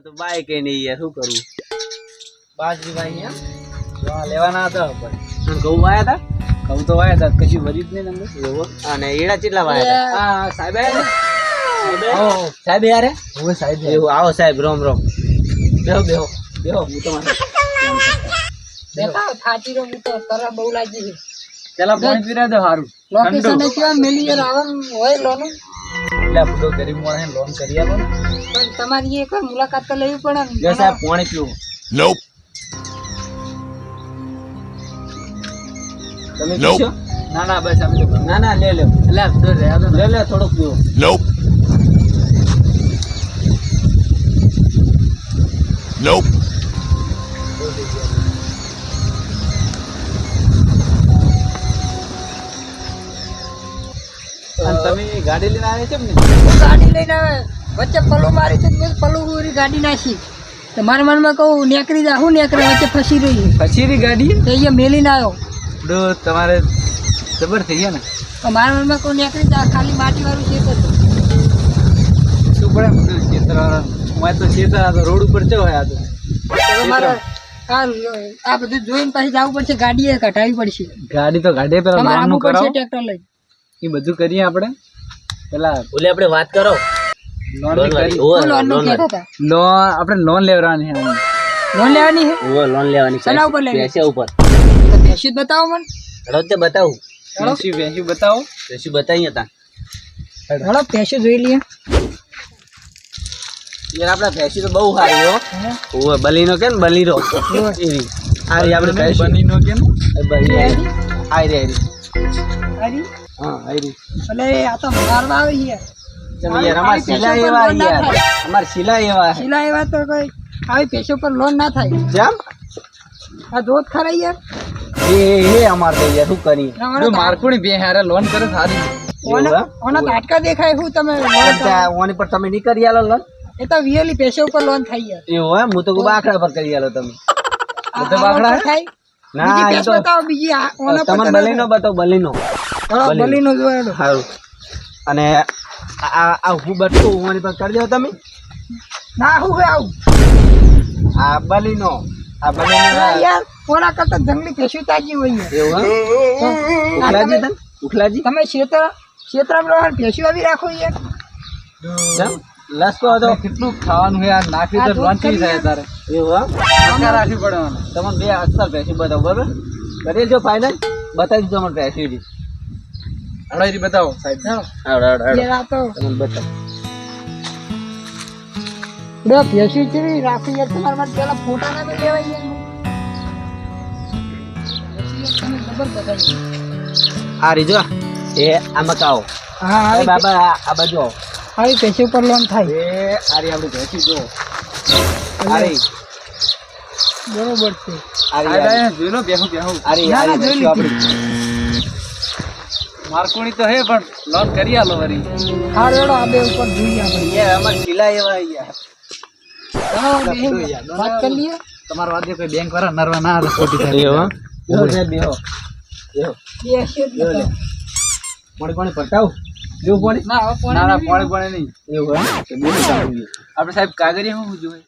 તો બાઈક એ નહીં યાર, શું કરું? બાજરી ભાઈ અહીંયા લેવાના હતા પણ ઘઉં વાયા હતા, ઘઉં તો વાયા હતા, કશું વરી જ નહીં અંદર. એવો. અને એડા કેટલા વાયા હતા? હા સાહેબ આયા ને? આવો સાહેબ યારે. હવે સાહેબ એવું આવો સાહેબ, રોમ રોમ. બેહો બેહો બેહો, હું તમારે બેટા થાચી રો તો તરા બહુ લાગી છે. પેલા પાણી પીરા દો સારું. લોકેશન એ કેવા મેલી યાર આવન હોય લોનું. એટલે આ બધો ગરીબ માણસ લોન કરી આલો ને. પણ તમારી એક વાર મુલાકાત તો લેવી પડે ને. જો સાહેબ પાણી પીવો. Nope. તમે પીશો? ના ના બસ અમે તો ના ના લે લે એટલે આ બધો રહ્યા તો લે લે, થોડુંક પીવો. Nope. Nope. અને તમે ગાડી લઈને આવે છે ને? ગાડી લઈને આવે વચ્ચે પલ્લો મારી તો મેં પલ્લો ઉરી ગાડી નાખી તો મારા મનમાં કહું નેકરી જા હું નેકરે વચ્ચે ફસી રહી પછી ગાડી તો અહીંયા મેલીને આવ્યો તો તમારે જબર થઈ ગયા ને. તો મારા મનમાં કહું નેકરી જા ખાલી માટી વાળું છે તો શું પડે બધું ખેતર હું તો ખેતર આ તો રોડ ઉપર ચો હોય આ તો મારે આ બધું જોઈને પછી જવું પડશે ગાડી કઢાવવી પડશે ગાડી તો ગાડી પેલા તમારે લોન નું આવવું પડશે કરાવો, ટ્રેક્ટર લઈ એ બધું કરીએ આપણે. પેલા ઓલે આપણે વાત કરો. લોન લોન વાળી. કરી ઓવે, લોન નું લોન કહેતા વાળી. હતા લોન આપણે લોન લેવાની છે આમાં. લોન લેવાની છે ઓવે, લોન લેવાની છે. શેના ઉપર લેવી? પૈસા ઉપર. તો બેસી જ બતાવો મને હેડો તે બતાવું. વેચી બતાવો. પૈસા બતાવીએ તા. હળો પેશો જોઈ લઈએ યાર આપડા ભેંસી તો બહુ સારી હો. ઓવે, બલીનો કે ને બલીનો. એવી. આ રહી આપણે ભેંસી. બની નો કેમ બલી આરી. આરી આરી. અરે હા આરી. એટલે આ તો મારવા આવી છે ચલ યાર, અમાર શીલા એવા યાર. અમાર શીલા એવા છે. સિલાઈ એવા તો કોઈ આવી પેશો પર લોન ના થાય જેમ આ જોત ખરા યાર એ અમાર તો યાર શું કરીએ? જો મારકુડી બે હારે લોન કરે સારી. ઓના તાટકા દેખાય હું તમે ઓની પર તમે નહીં કરી આલો લોન? એ તો વીએલી પેશો ઉપર લોન થાય યાર એવું હે? હું તો બાકડા પર કરી આલો તમે. આ બધે બાકડા ઓન પર થાય ના બીજી એ પેશ તો બતાવો બીજી આ ઓના પર તમને બલીનો બતાવો, બલીનો. બલીનો જોયેલો સારું. અને આ હું બટકું ઓની પર કરી દો તમે. ના હું કે આવું આ બલીનો. આ બલીનો. ના યાર ઓના કરતા જંગલી પેશો તાજી હોય યાર. એવું હે? ઉખલાજી તને? ઉખલાજી? તમે ક્ષેત્રમાં પેશો આવી રાખો યાર જેમ લસકો હતો. કેટલું ખાવાનું છે યાર, નાખ્યું તો આ લોન દૂધ થઈ જાય તારે. એવું હે? ટકા રાખવી પડે મને. તમને બે અસર ભેંસી બતાવો બરાબર? કરી જો ફાઇનલ બતાવી દીધો મને ભેંસી. હળાઈ બતાવો સાહેબ. યાર આ તો તમને બતાવો. બે પેશો જેવી રાખી યાર તમારા માટે પેલા ફોટા ના તો લેવાય યાર તમે ખબર બતાવી આ રીજો એ આમાં કાઓ. હા એ બાબા આ બાજુ આવો. આવી પેશો પર લોન થાય એ આરી આપણી ભેંસી જો. આરી બરોબર છે આરી જોઈ લો બેહું બેહું. આરી ના, ના, આરી જોઈ ભેંસી લીધી. આપણી. મારકુડી તો હે પણ લોન કરી આલો વરી. હા રેડો આ બે ઉપર જોઈએ આપણે યાર અમાર શીલા એવા યાર. વાત કરી લઈએ તમારો વાદે કોઈ બેંક વાળા નરવા ના આવે ખોટી થાય. એવું બેહો સાહેબ બેહો. બેહો. પેશો જ બેહો લે. પાણી પાણી પટાવ. જેવું પાણી. ના હવે ના ના પોણી પાણી પાણી નહીં. એવું હે? તો બેહો સાહેબ. આપણે સાહેબ કાગળિયા શું જોઈએ?